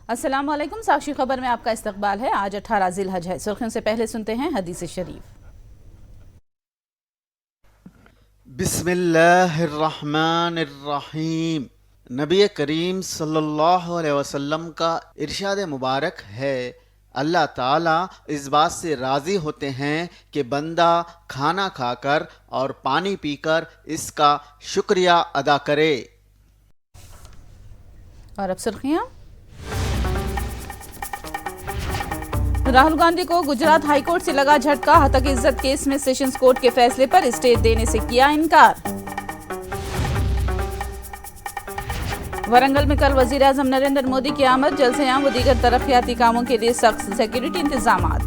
अस्सलाम वालेकुम। साक्षी खबर में आपका इस्तकबाल है। आज 18 ज़िलहज है। सुर्खियों से पहले सुनते हैं हदीस शरीफ। बिस्मिल्लाहिर्रहमानिर्रहीम। नबी करीम सल्लल्लाहु अलैहि वसल्लम का इरशाद मुबारक है, अल्लाह ताला इस बात से राज़ी होते हैं कि बंदा खाना खाकर और पानी पीकर इसका शुक्रिया अदा करे। और अब सुर्खियां। राहुल गांधी को गुजरात हाईकोर्ट से लगा झटका। हतक इज्जत केस में सेशंस कोर्ट के फैसले पर स्टे देने से किया इनकार। वरंगल में कल वजीर आजम नरेंद्र मोदी की आमद। जलसेयां व दीगर तरक्याती कामों के लिए सख्त सिक्योरिटी इंतजामात।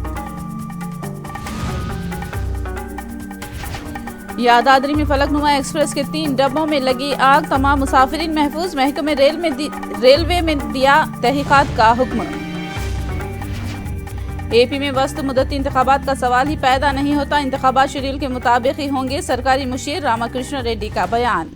यादाद्री में फलकनुमा एक्सप्रेस के 3 डब्बों में लगी आग। तमाम मुसाफिरीन महफूज। महकमे रेलवे में दिया तहकीकात का हुक्म। एपी में वस्त मुद्दती इंतखाबात का सवाल ही पैदा नहीं होता। इंतखाबात शेड्यूल के मुताबिक ही होंगे। सरकारी मुशीर रामाकृष्ण रेड्डी का बयान।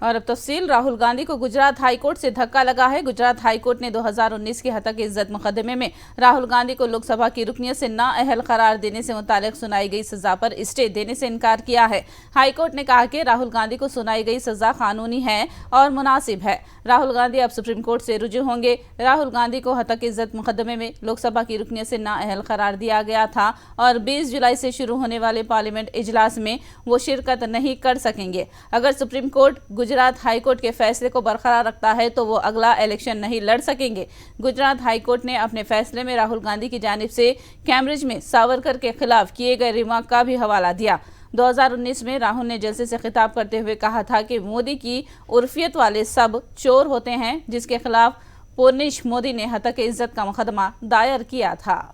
और अब तफसील। राहुल गांधी को गुजरात हाईकोर्ट से धक्का लगा है। गुजरात हाईकोर्ट ने 2019 के हतक इज्जत मुकदमे में राहुल गांधी को लोकसभा की रुकनियत से नाअहल करार देने से मुतालिक सुनाई गई सजा पर स्टे देने से इनकार किया है। हाईकोर्ट ने कहा कि राहुल गांधी को सुनाई गई सजा कानूनी है और मुनासिब है। राहुल गांधी अब सुप्रीम कोर्ट से रुजू होंगे। राहुल गांधी को हतक इज्जत मुकदमे में लोकसभा की रुकनियत से नाअहल करार दिया गया था और 20 जुलाई से शुरू होने वाले पार्लियामेंट इजलास में वो शिरकत नहीं कर सकेंगे। अगर सुप्रीम कोर्ट गुजरात हाईकोर्ट के फैसले को बरकरार रखता है तो वो अगला इलेक्शन नहीं लड़ सकेंगे। गुजरात हाईकोर्ट ने अपने फैसले में राहुल गांधी की जानिब से कैम्ब्रिज में सावरकर के खिलाफ किए गए रिमार्क का भी हवाला दिया। 2019 में राहुल ने जलसे से खिताब करते हुए कहा था कि मोदी की उर्फियत वाले सब चोर होते हैं, जिसके खिलाफ पुर्निश मोदी ने हतक इज्जत का मुकदमा दायर किया था।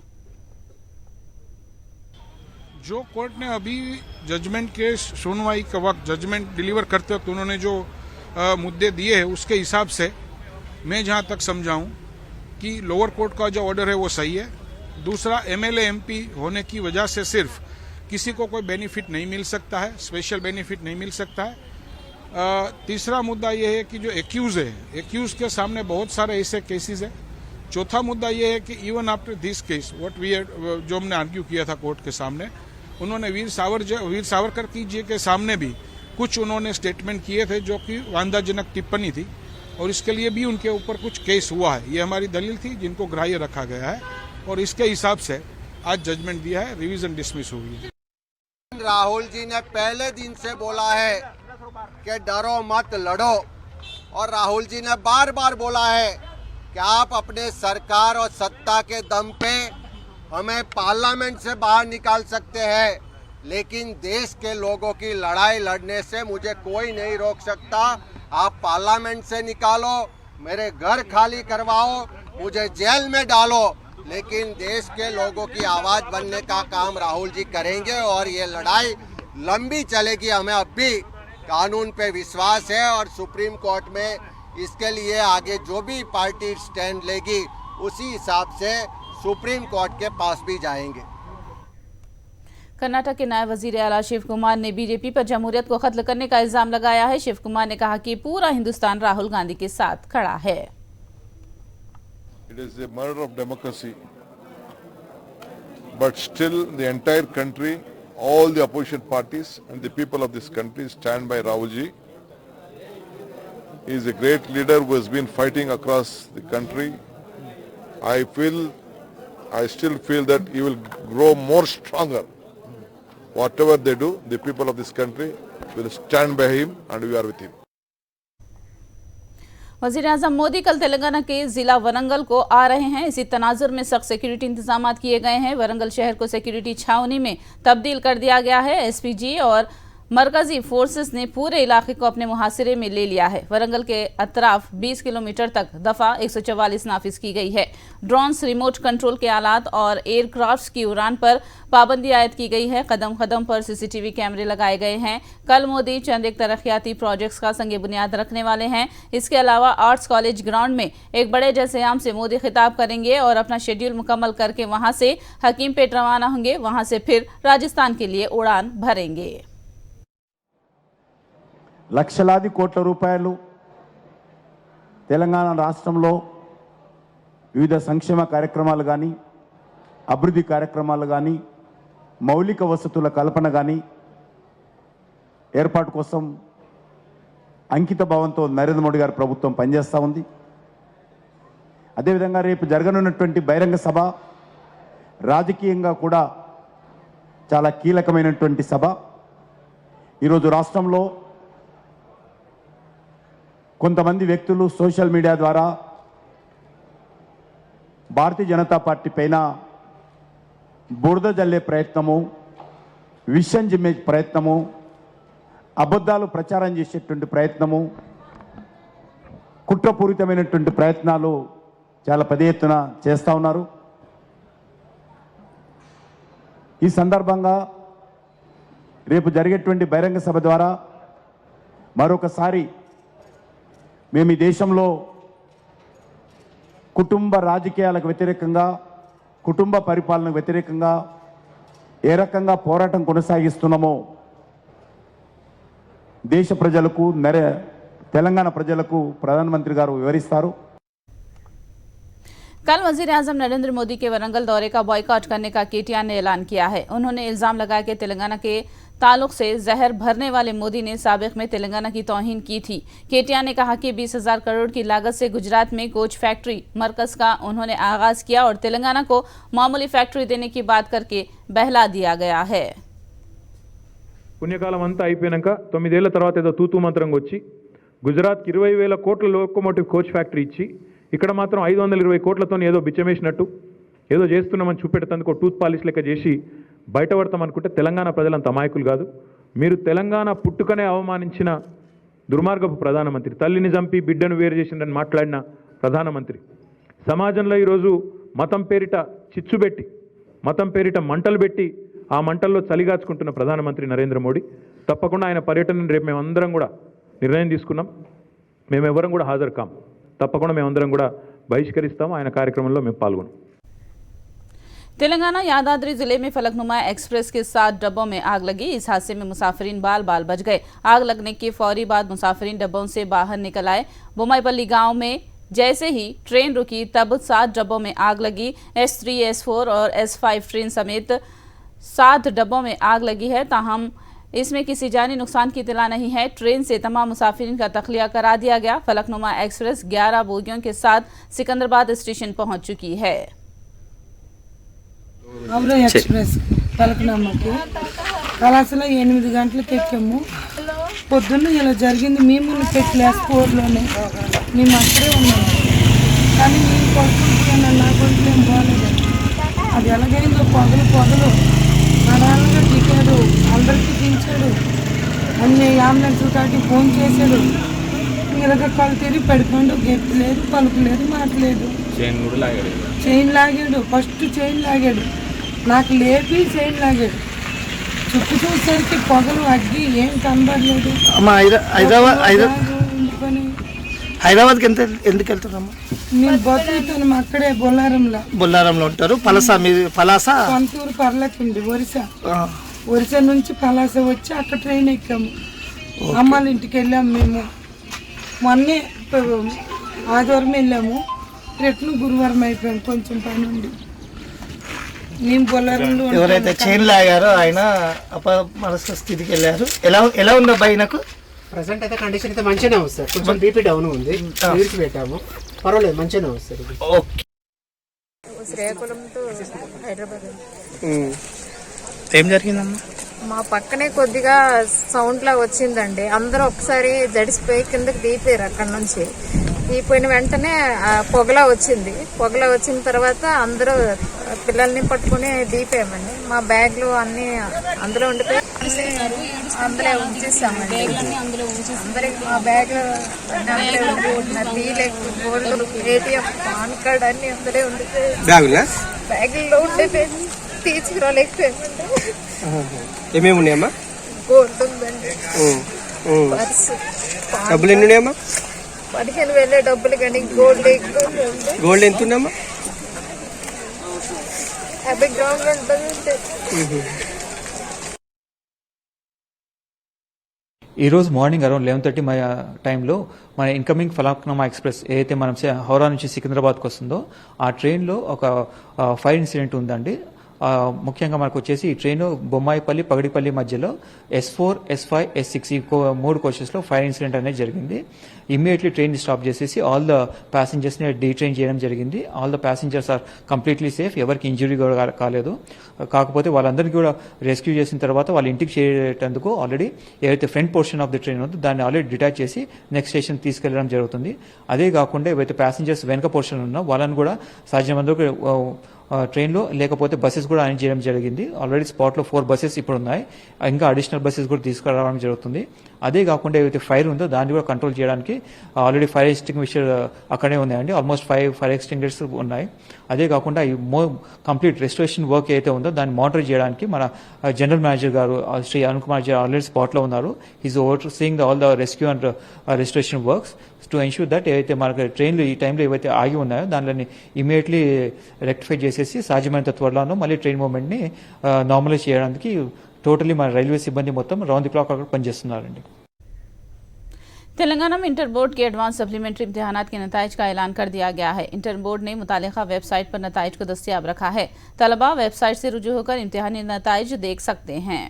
जो कोर्ट ने अभी जजमेंट के सुनवाई के वक्त जजमेंट डिलीवर करते वक्त उन्होंने जो मुद्दे दिए हैं उसके हिसाब से मैं जहां तक समझाऊं कि लोअर कोर्ट का जो ऑर्डर है वो सही है। दूसरा, एमएलए एमपी होने की वजह से सिर्फ किसी को कोई बेनिफिट नहीं मिल सकता है, स्पेशल बेनिफिट नहीं मिल सकता है। तीसरा मुद्दा ये है कि जो एक्यूज है, एक्यूज के सामने बहुत सारे ऐसे केसेस है। चौथा मुद्दा ये है कि even after this case what we जो हमने आर्ग्यू किया था कोर्ट के सामने, उन्होंने वीर सावरकर जी के सामने भी कुछ उन्होंने स्टेटमेंट किए थे जो कि वांधाजनक टिप्पणी थी और इसके लिए भी उनके ऊपर कुछ केस हुआ है। ये हमारी दलील थी जिनको ग्राह्य रखा गया है और इसके हिसाब से आज जजमेंट दिया है, रिवीजन डिसमिस हुई है। राहुल जी ने पहले दिन से बोला है कि डरो मत लड़ो, और राहुल जी ने बार बार बोला है कि आप अपने सरकार और सत्ता के दम पे हमें पार्लियामेंट से बाहर निकाल सकते हैं, लेकिन देश के लोगों की लड़ाई लड़ने से मुझे कोई नहीं रोक सकता। आप पार्लियामेंट से निकालो, मेरे घर खाली करवाओ, मुझे जेल में डालो, लेकिन देश के लोगों की आवाज़ बनने का काम राहुल जी करेंगे और ये लड़ाई लंबी चलेगी। हमें अब भी कानून पे विश्वास है और सुप्रीम कोर्ट में इसके लिए आगे जो भी पार्टी स्टैंड लेगी उसी हिसाब से सुप्रीम कोर्ट के पास भी जाएंगे। कर्नाटक के नायब वजीर आला शिव कुमार ने बीजेपी पर जमहूरियत को खत्म करने का इल्जाम लगाया है। शिव कुमार ने कहा कि पूरा हिंदुस्तान राहुल गांधी के साथ खड़ा है। It is a murder of democracy, but still the entire country, all the opposition parties and the people of this country stand by Rahul ji. He is a great leader who has been fighting across the country. I still feel that he will grow more stronger. Whatever they do, the people of this country will stand by him and we are with him. वजीर आजम मोदी कल तेलंगाना के जिला वरंगल को आ रहे हैं। इसी तनाजुर में सख्त सिक्योरिटी इंतजाम किए गए हैं। वरंगल शहर को सिक्योरिटी छावनी में तब्दील कर दिया गया है। एसपीजी और मरकजी फोर्सेस ने पूरे इलाके को अपने मुहासिरे में ले लिया है। वरंगल के अतराफ 20 किलोमीटर तक दफा 144 नाफिज की गई है। ड्रोन्स, रिमोट कंट्रोल के आलात और एयरक्राफ्ट्स की उड़ान पर पाबंदी आयद की गई है। कदम कदम पर सीसीटीवी कैमरे लगाए गए हैं। कल मोदी चंद एक तरक्याती प्रोजेक्ट्स का संग बुनियाद रखने वाले हैं। इसके अलावा आर्ट्स कॉलेज ग्राउंड में एक बड़े जलसेआम से मोदी खिताब करेंगे और अपना शेड्यूल मुकम्मल करके वहां से हकीमपेट रवाना होंगे। वहां से फिर राजस्थान के लिए उड़ान भरेंगे। లక్షలాది కోట్ల రూపాయలు తెలంగాణ రాష్ట్రంలో వివిధ సంక్షేమ కార్యక్రమాలు కానీ, అభివృద్ధి కార్యక్రమాలు కానీ, మౌలిక వసతుల కల్పన కానీ ఏర్పాటు కోసం అంకిత భావంతో నరేంద్ర మోడీ గారి ప్రభుత్వం పనిచేస్తూ ఉంది. అదేవిధంగా రేపు జరగనున్నటువంటి బహిరంగ సభ రాజకీయంగా కూడా చాలా కీలకమైనటువంటి సభ. ఈరోజు రాష్ట్రంలో కొంతమంది వ్యక్తులు సోషల్ మీడియా ద్వారా భారతీయ జనతా పార్టీ పైన బురద జల్లే ప్రయత్నము, విషం జిమ్మే ప్రయత్నము, అబద్ధాలు ప్రచారం చేసేటువంటి ప్రయత్నము, కుట్రపూరితమైనటువంటి ప్రయత్నాలు చాలా పెద్ద ఎత్తున చేస్తూ ఉన్నారు. ఈ సందర్భంగా రేపు జరిగేటువంటి బహిరంగ సభ ద్వారా మరొకసారి మేము ఈ దేశంలో కుటుంబ రాజకీయాలకు వ్యతిరేకంగా, కుటుంబ పరిపాలనకు వ్యతిరేకంగా ఏ రకంగా పోరాటం కొనసాగిస్తున్నామో దేశ ప్రజలకు, తెలంగాణ ప్రజలకు ప్రధానమంత్రి గారు వివరిస్తారు. कल वजीर आजम नरेंद्र मोदी के वरंगल दौरे का बॉयकॉट करने का केटीआर ने ऐलान किया है. उन्होंने इल्जाम लगाया कि तेलंगाना के ताल्लुक से जहर भरने वाले मोदी ने साबिक में तेलंगाना की तौहीन की थी. केटीआर ने कहा कि 20,000 करोड़ की लागत से गुजरात में कोच फैक्ट्री मरकज का उन्होंने आगाज किया और तेलंगाना को मामूली फैक्ट्री देने की बात करके बहला दिया गया है. పుణ్యకాలం అంతా అయిపోయినాక 9 ఏళ్ల తర్వాత ఏదో తూతూ మంత్రంగా వచ్చి గుజరాత్కి 20,000 కోట్ల లోకోమోటివ్ కోచ్ ఫ్యాక్టరీ ఇచ్చి ఇక్కడ మాత్రం 520 కోట్లతో ఏదో బిచ్చమేసినట్టు ఏదో చేస్తున్నామని చూపెట్టేందుకు టూత్ పాలిష్ లెక్క చేసి బయటపడతామనుకుంటే తెలంగాణ ప్రజలంత అమాయకులు కాదు. మీరు తెలంగాణ పుట్టుకనే అవమానించిన దుర్మార్గపు ప్రధానమంత్రి, తల్లిని చంపి బిడ్డను వేరు చేసిందని మాట్లాడిన ప్రధానమంత్రి, సమాజంలో ఈరోజు మతం పేరిట చిచ్చుబెట్టి, మతం పేరిట మంటలు పెట్టి ఆ మంటల్లో చలిగాచుకుంటున్న ప్రధానమంత్రి నరేంద్ర మోడీ. తప్పకుండా ఆయన పర్యటనను రేపు మేమందరం కూడా నిర్ణయం తీసుకున్నాం. మేమెవరం కూడా హాజరు కాం. తప్పకుండా మేమందరం కూడా బహిష్కరిస్తాం. ఆయన కార్యక్రమంలో మేము పాల్గొన్నాం. तेलंगाना यादाद्री जिले में फलकनुमा एक्सप्रेस के 7 डब्बों में आग लगी. इस हादसे में मुसाफिरीन बाल बाल बच गए. आग लगने के फौरी बाद मुसाफिरीन डब्बों से बाहर निकल आए. बोमाईपल्ली गांव में जैसे ही ट्रेन रुकी तब 7 डब्बों में आग लगी. S3, S4 और S5 ट्रेन समेत 7 डब्बों में आग लगी है. ताहम इसमें किसी जानी नुकसान की इत्तला नहीं है. ट्रेन से तमाम मुसाफिरीन का तखलिया करा दिया गया. फलकनुमा एक्सप्रेस 11 बोगियों के साथ सिकंदराबाद स्टेशन पहुंच चुकी है. एक्सप्रेस పలకనమ్మకి కళాశాల 8 గంటలకు ఎక్కాము. పొద్దున్న ఇలా జరిగింది. మేము క్లాస్ 4లోనే మేము అక్కడే ఉన్నాము. కానీ నేను కొడుకున్నాను, నా కొడుకు ఏం బాగాలేదు. అది ఎలాగైందో పొగలు నడాలుగా దిగాడు, అందరికీ దించాడు, అన్ని అంబులెన్స్ కాటి ఫోన్ చేశాడు. ఇలాగ కళ్ళు తిరిగి పడిపోయాడు. గెప్పు లేదు, పలుకు లేదు, మాట లేదు. చైన్ లాగాడు, ఫస్ట్ చైన్ లాగాడు, నాకు లేపి చైన్ లాగాడు. చుట్టూ చూసేసరికి పొగలు అగ్గి ఏం కనబడలేదు. హైదరాబాద్కి ఎందుకు వెళ్తున్నాము? నేను బతుకుతాను అక్కడే బొల్లారంలో ఉంటారు. పలాస పంతూరు పర్లకుండి ఒరిస్సా నుంచి పలాస వచ్చి అక్కడ ట్రైన్ ఎక్కాము. అమ్మాళ్ళ ఇంటికి వెళ్ళాము. మేము మొన్నే ఆదివారం వెళ్ళాము. రిటర్న్ గురువారం అయిపోయాము. కొంచెం పని ఉండి మేము బొల్లారంలో. ఎవరైతే చైన్ లాగారో ఆయన అపమనస్క స్థితికి వెళ్ళారు. ఎలా ఉంది అబ్బాయి? నాకు ప్రజెంట్ అయితే కండిషన్ అయితే మంచిగానే ఉంది సార్. కొంచెం బీపీ డౌన్ ఉంది, పెట్టాము, పర్వాలేదు, మంచిగానే ఉంది సార్. శ్రీకాకుళం టు హైదరాబాద్. ఏం జరిగిందమ్మా? మా పక్కనే కొద్దిగా సౌండ్ లా వచ్చిందండి. అందరూ ఒకసారి జడిసిపోయి కిందకి దిగిపోయారు. అక్కడ నుంచి దిగిపోయిన వెంటనే పొగలా వచ్చింది. పొగలా వచ్చిన తర్వాత అందరూ పిల్లల్ని పట్టుకుని దిగిపోయామండి. మా బ్యాగ్లు అన్ని అందులో ఉండిపోయి అందరే ఉంచేసామండి. అందరికి మా bag gold, ATM, pan card అన్ని అందరే ఉండిపోయాయి. బ్యాగుల్లో ఉండిపోయింది, తీసుకురాలేకపోయామండి. ఏమేమి ఉన్నాయమ్మా? గోల్డ్ ఉందండి, పర్సు, డబ్బులు ఎన్ని ఉన్నాయమ్మా? 15,000 డబ్బులు. కానీ గోల్డ్ గోల్డ్ ఎంత ఉందమ్మా? 50 గ్రాములు ఉంటుంది. ఈరోజు మార్నింగ్ అరౌండ్ 11:30 మా టైంలో మన ఇన్కమింగ్ ఫలక్నామా ఎక్స్ప్రెస్ ఏదైతే మనం హౌరా నుంచి సికింద్రాబాద్కి వస్తుందో ఆ ట్రైన్లో ఒక ఫైర్ ఇన్సిడెంట్ ఉందండి. ముఖ్యంగా మనకు వచ్చేసి ఈ ట్రైన్ బొమ్మాయిపల్లి పగడిపల్లి మధ్యలో S4, S5, S6 ఈ 3 కోచెస్లో ఫైర్ ఇన్సిడెంట్ అనేది జరిగింది. ఇమ్మీడియట్లీ ట్రైన్ స్టాప్ చేసేసి ఆల్ ద ప్యాసింజర్స్ని డీట్రైన్ చేయడం జరిగింది. All the passengers are completely safe, ఎవరికి ఇంజురీ కూడా కాలేదు. కాకపోతే వాళ్ళందరికీ కూడా రెస్క్యూ చేసిన తర్వాత వాళ్ళ ఇంటికి చేరేటందుకు ఆల్రెడీ ఏవైతే front portion of the train ఉందో దాన్ని ఆల్రెడీ డిటాచ్ చేసి నెక్స్ట్ స్టేషన్ తీసుకెళ్లడం జరుగుతుంది. అదే కాకుండా ఏవైతే ప్యాసింజర్స్ వెనక పోర్షన్ ఉన్నో వాళ్ళని కూడా సాధ్యమందుకు ట్రైన్లో లేకపోతే బస్సెస్ కూడా అరేంజ్ చేయడం జరిగింది. ఆల్రెడీ స్పాట్లో 4 బస్సెస్ ఇప్పుడు ఉన్నాయి, ఇంకా అడిషనల్ బస్సెస్ కూడా తీసుకురావడం జరుగుతుంది. అదే కాకుండా ఏదైతే ఫైర్ ఉందో దాన్ని కూడా కంట్రోల్ చేయడానికి ఆల్రెడీ ఫైర్ ఎక్స్టింగ్విషర్ అక్కడే ఉన్నాయండి. ఆల్మోస్ట్ 5 ఫైర్ ఎక్స్టింగ్విషర్స్ ఉన్నాయి. అదే కాకుండా ఈ కంప్లీట్ రెస్టరేషన్ వర్క్ ఏదైతే ఉందో దాన్ని మానిటర్ చేయడానికి మన జనరల్ మేనేజర్ గారు శ్రీ అరుణ్ కుమార్ జీ ఆల్రెడీ స్పాట్లో ఉన్నారు. Is over seeing all the rescue and restoration works to ensure that ఏవైతే మనకు ట్రైన్లు ఈ టైంలో ఏవైతే ఆగి ఉన్నాయో దానిని ఇమీడియట్లీ రెక్టిఫై చేసేసి సాధ్యమైనంత త్వరలోనూ మళ్ళీ ట్రైన్ మూవ్మెంట్ని నార్మలైజ్ చేయడానికి టోటలీ మన రైల్వే సిబ్బంది మొత్తం రౌండ్ ది క్లాక్ అక్కడ పనిచేస్తున్నారండి. तेलंगाना में इंटर बोर्ड के एडवांस सप्लीमेंट्री इम्तिहानात के नताइज का ऐलान कर दिया गया है. इंटर बोर्ड ने मुतालिका वेबसाइट पर नताइज को दस्तियाब रखा है. तलबा वेबसाइट से रुजू होकर इम्तिहानी नताइज देख सकते हैं.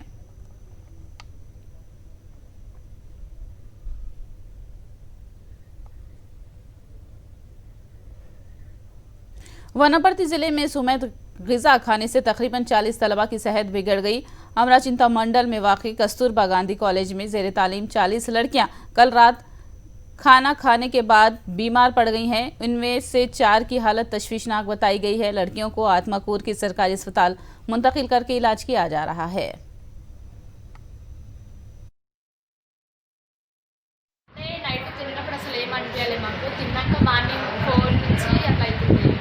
वनापर्ती जिले में सुमैत ग़िज़ा खाने से तकरीबन 40 तलबा की सेहत बिगड़ गई. अमराचिंता मंडल में वाक़ई कस्तूरबा गांधी कॉलेज में ज़ेर तालीम 40 लड़कियां कल रात खाना खाने के बाद बीमार पड़ गई हैं. इनमें से 4 की हालत तशवीशनाक बताई गई है. लड़कियों को आत्माकूर के सरकारी अस्पताल मुंतकिल करके इलाज किया जा रहा है. నైట్ తిన్నప్పుడు అసలు ఏమనిపించలేదు మాకు. తిన్నాక మార్నింగ్ 4 నుంచి అట్లా అవుతుంది.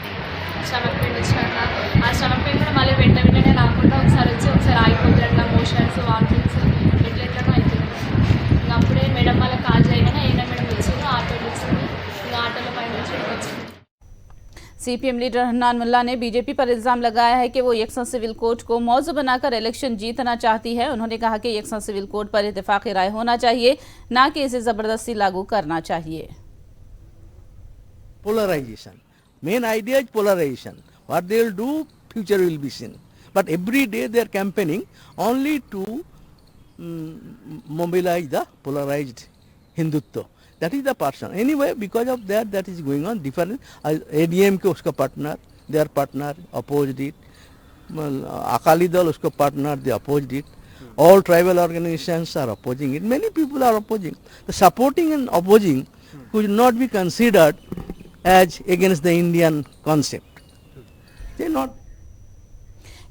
స్టమక్ పెయిన్ వచ్చినాక ఆ స్టమక్ పెయిన్ కూడా మళ్ళీ వెంటనే రాకుండా ఒకసారి వచ్చి ఒకసారి ఆగిపోతుంది. అట్లా మోషన్స్ వామిటింగ్స్ ఎట్లెట్లనో అవుతుంది. ఇంకా అప్పుడే మేడం వాళ్ళకి కాల్ చేయగానే అయినా మేడం వచ్చింది, ఆటోలు వచ్చింది. ఇంకా ఆటోలో పైన వచ్చింది. सीपीएम लीडर हन्नान मुल्ला ने बीजेपी पर इल्जाम लगाया है कि वो यकसा सिविल कोड को मौजू बनाकर इलेक्शन जीतना चाहती है. उन्होंने कहा कि यकसा सिविल कोड पर इत्तेफाकी राय होना चाहिए, ना कि इसे जबरदस्ती लागू करना चाहिए. Polarization. Main idea is polarization. What they will do, future will be seen. But every day they are campaigning only to mobilize the polarized Hindutva. That is the person. Anyway, because of that is going on. Different ADM ke uska partner, their partner opposed it. Akali Dal uska partner, they opposed it. All tribal organizations are opposing it. Many people are opposing. The supporting and opposing could not be considered as against the Indian concept. They not.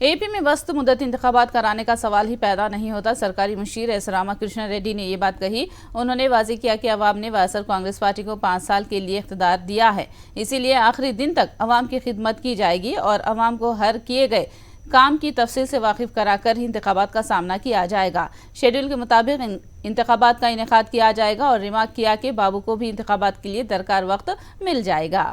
AP में वस्त मुद्दत इंतखाबात कराने का सवाल ही पैदा नहीं होता. सरकारी मुशीर एस रामाकृष्ण रेड्डी ने ये बात कही. उन्होंने वाज़ेह किया कि अवाम ने वायएसआर कांग्रेस पार्टी को 5 साल के लिए इख्तियार दिया है, इसीलिए आखिरी दिन तक अवाम की खिदमत की जाएगी और अवाम को हर किए गए काम की तफसील से वाकिफ कराकर ही इंतखाबात का सामना किया जाएगा. शेड्यूल के मुताबिक इंतखाबात का इनेकाद किया जाएगा और रिमार्क किया कि बाबू को भी इंतखाबात के लिए दरकार वक्त मिल जाएगा.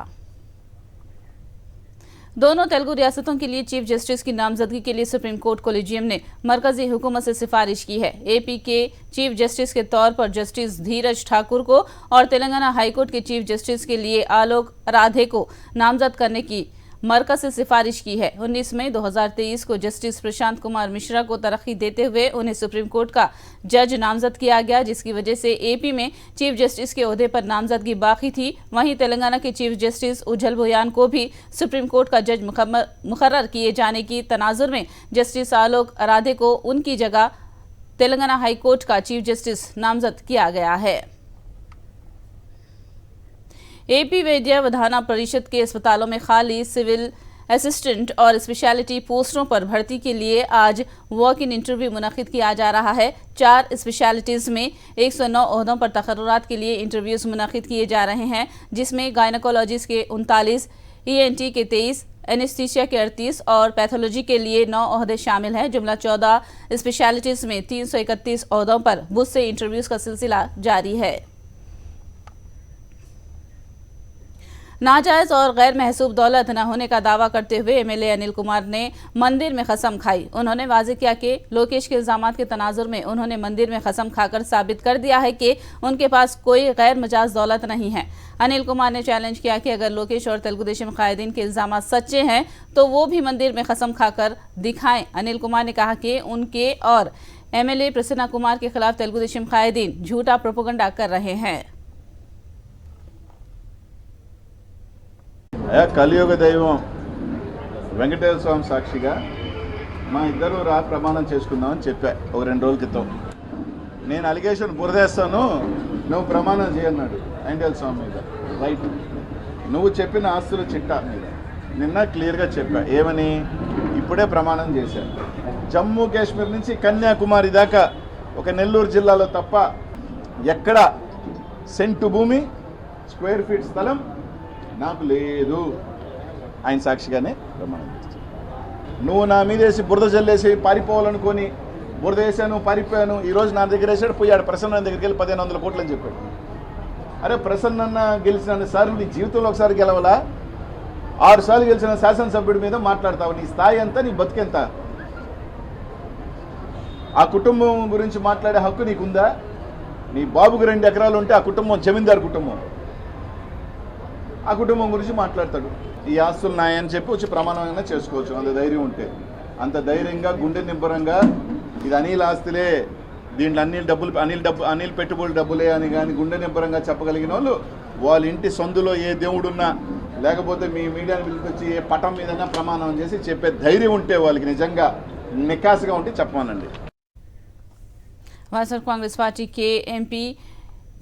दोनों तेलुगु रियासतों के लिए चीफ जस्टिस की नामजदगी के लिए सुप्रीम कोर्ट कोलिजियम ने मरकजी हुकूमत से सिफारिश की है. एपी के चीफ जस्टिस के तौर पर जस्टिस धीरज ठाकुर को और तेलंगाना हाईकोर्ट के चीफ जस्टिस के लिए आलोक राधे को नामजद करने की मरकज से सिफारिश की है. 19 मई 2023 को जस्टिस प्रशांत कुमार मिश्रा को तरक्की देते हुए उन्हें सुप्रीम कोर्ट का जज नामजद किया गया, जिसकी वजह से एपी में चीफ जस्टिस के ओहदे पर नामजदगी बाकी थी. वहीं तेलंगाना के चीफ जस्टिस उज्जल भुयान को भी सुप्रीम कोर्ट का जज मुकर्रर किए जाने की तनाजुर में जस्टिस आलोक राधे को उनकी जगह तेलंगाना हाई कोर्ट का चीफ जस्टिस नामजद किया गया है. एपी वैद्यावधाना परिषद के अस्पतालों में खाली सिविल असिस्टेंट और स्पेशलिटी पोस्टों पर भर्ती के लिए आज वॉक इन इंटरव्यू मुनक्किद किया जा रहा है. 4 स्पेशलिटीज़ में 109 ओहदों पर तकर्रुरात के लिए इंटरव्यूज़ मुनक्किद किए जा रहे हैं, जिसमें गायनकोलॉजिस्ट के 39, ENT के 23, एनेस्थीसिया के 38 और पैथोलॉजी के लिए 9 ओहदे शामिल हैं. जुमला 14 स्पेशलिटीज़ में 331 ओहदों पर बुध से इंटरव्यूज़ का सिलसिला जारी है. नाजायज और गैर महसूब दौलत न होने का दावा करते हुए एमएलए अनिल कुमार ने मंदिर में कसम खाई। उन्होंने वाज़ेह किया कि लोकेश के इल्जामात के तनाजुर में उन्होंने मंदिर में कसम खाकर साबित कर दिया है कि उनके पास कोई गैर मजाज दौलत नहीं है। अनिल कुमार ने चैलेंज किया कि अगर लोकेश और तेलुगु देशम कायदीन के इल्जामात सच्चे हैं तो वो भी मंदिर में कसम खाकर दिखाएं। अनिल कुमार ने कहा कि उनके और एमएलए प्रसन्ना कुमार के खिलाफ तेलुगु देशम कायदीन झूठा प्रोपेगेंडा कर रहे हैं। అయా కలియుగ దైవం వెంకటేశ్వర స్వామి సాక్షిగా మా ఇద్దరు ప్రమాణం చేసుకుందామని చెప్పా ఒక 2 రోజుల క్రితం. నేను అలిగేషన్ బురదేస్తాను, నువ్వు ప్రమాణం చేయన్నాడు వెంకటేశ్వర స్వామి మీద. రైట్, నువ్వు చెప్పిన ఆస్తుల చిట్టా మీద నిన్న క్లియర్గా చెప్పా. ఏమని? ఇప్పుడే ప్రమాణం చేశా. జమ్మూ కాశ్మీర్ నుంచి కన్యాకుమారి దాకా ఒక నెల్లూరు జిల్లాలో తప్ప ఎక్కడ సెంటు భూమి, స్క్వేర్ ఫీట్ స్థలం నాకు లేదు. ఆయన సాక్షిగానే ప్రమాణం చేస్తాను. నువ్వు నా మీద వేసి బురద జల్లేసి పారిపోవాలనుకొని బురద వేసాను, పారిపోయాను. ఈరోజు నా దగ్గర వేసాడు, పోయాడు ప్రసన్న దగ్గరికి వెళ్ళి 1500 కోట్లు అని చెప్పాడు. అరే ప్రసన్న గెలిచిన సార్లు నీ జీవితంలో ఒకసారి గెలవలా? 6 సార్లు గెలిచిన శాసనసభ్యుడి మీద మాట్లాడతావు. నీ స్థాయి ఎంత, నీ బతికెంత? ఆ కుటుంబం గురించి మాట్లాడే హక్కు నీకుందా? నీ బాబుకు 2 ఎకరాలు ఉంటే ఆ కుటుంబం జమీందారు కుటుంబం, ఆ కుటుంబం గురించి మాట్లాడతాడు. ఈ ఆస్తులు నాయని చెప్పి వచ్చి ప్రమాణమైనా చేసుకోవచ్చు అంత ధైర్యం ఉంటే. అంత ధైర్యంగా గుండె నింబరంగా ఇది అనిల్ ఆస్తులే, దీంట్లో అనిల్ పెట్టుబడి డబ్బులే అని కానీ గుండె నింబరంగా చెప్పగలిగిన వాళ్ళు వాళ్ళ ఇంటి సందులో ఏ దేవుడున్నా లేకపోతే మీ మీడియాని పిలిపించి ఏ పటం మీదైనా ప్రమాణం చేసి చెప్పే ధైర్యం ఉంటే వాళ్ళకి నిజంగా నికాసుగా ఉంటే చెప్పమనండి. वासर कांग्रेस पार्टी के एमपी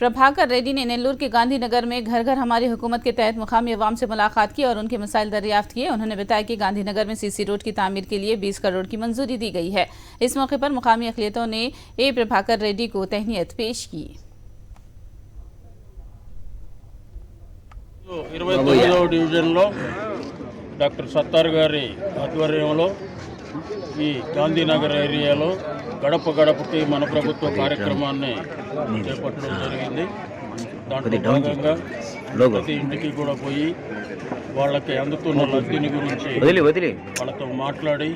प्रभाकर रेड्डी ने नेल्लूर के गांधीनगर में घर घर हमारी हुकूमत के तहत मुकामी अवाम से मुलाकात की और उनके मसाइल दरियाफ्त किए। उन्होंने बताया कि गांधीनगर में सीसी रोड की तामीर के लिए 20 करोड़ की मंजूरी दी गई है। इस मौके पर मुकामी अक़लियतों ने ए प्रभाकर रेड्डी को तहनीयत पेश की। 29వ డివిజన్లో డాక్టర్ సత్తార్ గారి ఆధ్వర్యంలో ఈ గాంధీనగర్ ఏరియాలో గడప గడపకి మన ప్రభుత్వ కార్యక్రమాన్ని చేపట్టడం జరిగింది. దాంట్లో భాగంగా ప్రతి ఇంటికి కూడా పోయి వాళ్ళకి అందుతున్న లబ్ధిని గురించి వాళ్ళతో మాట్లాడి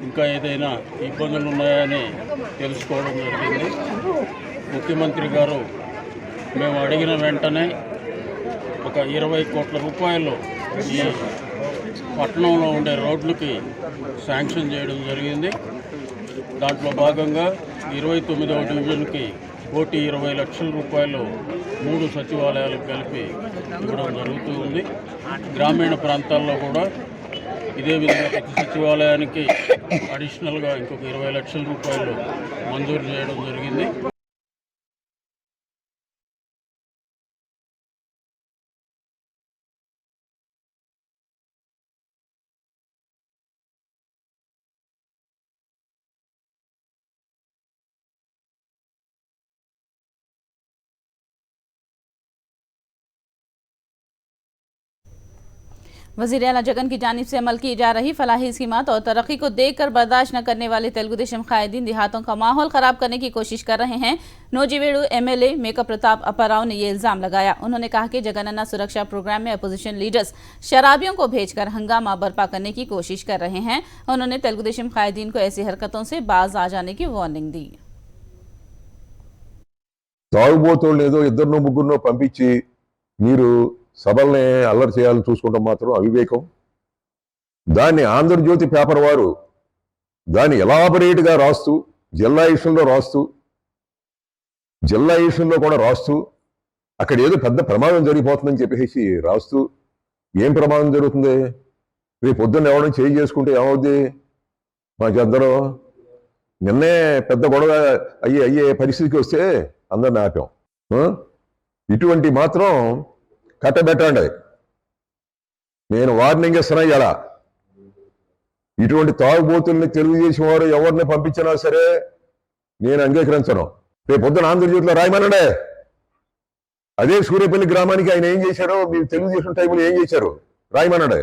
ఇంకా ఏదైనా ఇబ్బందులు ఉన్నాయని తెలుసుకోవడం జరిగింది. ముఖ్యమంత్రి గారు మేము అడిగిన వెంటనే ఒక 20 కోట్ల రూపాయలు ఈ పట్టణంలో ఉండే రోడ్లకి శాంక్షన్ చేయడం జరిగింది. దాంట్లో భాగంగా 29వ డివిజన్కి 1,20 లక్షల రూపాయలు 3 సచివాలయాలకు కలిపి ఇవ్వడం జరుగుతూ ఉంది. గ్రామీణ ప్రాంతాల్లో కూడా ఇదే విధంగా ప్రతి సచివాలయానికి అడిషనల్గా ఇంకొక 20 లక్షల రూపాయలు మంజూరు చేయడం జరిగింది. वज़ीर आला जगन की जानिब से अमल की जा रही फलाही स्कीमात और तरक्की को देखकर बर्दाश्त न करने वाले तेलुगु देशम कायदीन देहातों का माहौल खराब करने की कोशिश कर रहे हैं। नोजिवेडु एमएलए मेकअप प्रताप अप्पाराव ने ये इल्जाम लगाया। उन्होंने कहा कि जगनन्ना सुरक्षा प्रोग्राम में अपोजिशन लीडर्स शराबियों को भेजकर हंगामा बर्पा करने की कोशिश कर रहे हैं। उन्होंने तेलुगु देशम कायदीन को ऐसी हरकतों से बाज आ जाने की वार्निंग दी। తాగుబోతులను ఏదో 2 ముగ్గురునో పంపించి మీరు సభల్ని అల్లరి చేయాలని చూసుకుంటాం మాత్రం అవివేకం. దాన్ని ఆంధ్రజ్యోతి పేపర్ వారు దాన్ని ఎలాబరేట్గా రాస్తూ జిల్లా ఎడిషన్లో కూడా రాస్తూ అక్కడ ఏదో పెద్ద ప్రమాదం జరిగిపోతుందని చెప్పేసి రాస్తూ, ఏం ప్రమాదం జరుగుతుంది? రేపు పొద్దున్న ఎవడం చేంజ్ చేసుకుంటే ఏమవుద్ది? మాకందరూ నిన్నే పెద్ద గొడవ అయ్యే పరిస్థితికి వస్తే అందరిని ఆపాం. ఇటువంటి మాత్రం కట్టబెట్టండి. నేను వార్నింగ్ ఇస్తున్నా. ఇలా ఇటువంటి తాగుబోతుల్ని తెలుగుదేశం వారు ఎవరిని పంపించినా సరే నేను అంగీకరించను. రేపు పొద్దున ఆంధ్రజ్యోతిలో రాయమనండి. అదే సూర్యపల్లి గ్రామానికి ఆయన ఏం చేశారో, మీరు తెలుగుదేశం టైంలో ఏం చేశారు రాయమనండి.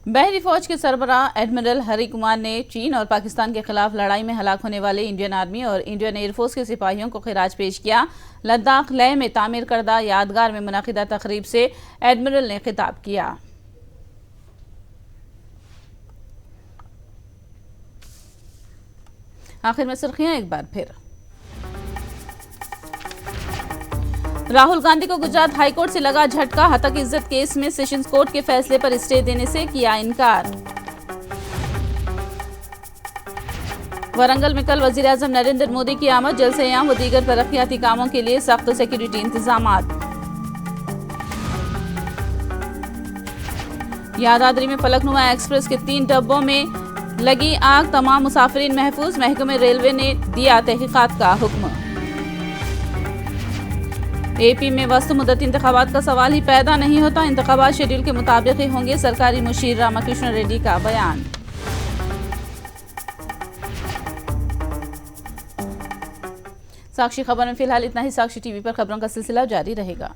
बहरी फौज के सरबराह एडमिरल हरि कुमार ने चीन और पाकिस्तान के खिलाफ लड़ाई में हलाक होने वाले इंडियन आर्मी और इंडियन एयरफोर्स के सिपाहियों को खिराज पेश किया। लद्दाख लेह में तामीर करदा यादगार में मुनाकिदा तकरीब से एडमिरल ने खिताब किया। आखिर में सुर्खियां एक बार फिर। राहुल गांधी को गुजरात हाईकोर्ट से लगा झटका। हतक इज्जत केस में सेशंस कोर्ट के फैसले पर स्टे देने से किया इनकार। वरंगल में कल वजीर आजम नरेंद्र मोदी की आमद। जलसयाम व दीगर तरक्याती कामों के लिए सख्त सिक्योरिटी इंतजामात। यादाद्री में फलकनुमा एक्सप्रेस के 3 डब्बों में लगी आग। तमाम मुसाफिरीन महफूज। महकमे रेलवे ने दिया तहकीकात का हुक्म। एपी में वस्त मुद्दत इंतखाबात का सवाल ही पैदा नहीं होता। इंतखाबात शेड्यूल के मुताबिक ही होंगे। सरकारी मुशीर रामाकृष्ण रेड्डी का बयान। साक्षी खबर में फिलहाल इतना ही। साक्षी टीवी पर खबरों का सिलसिला जारी रहेगा।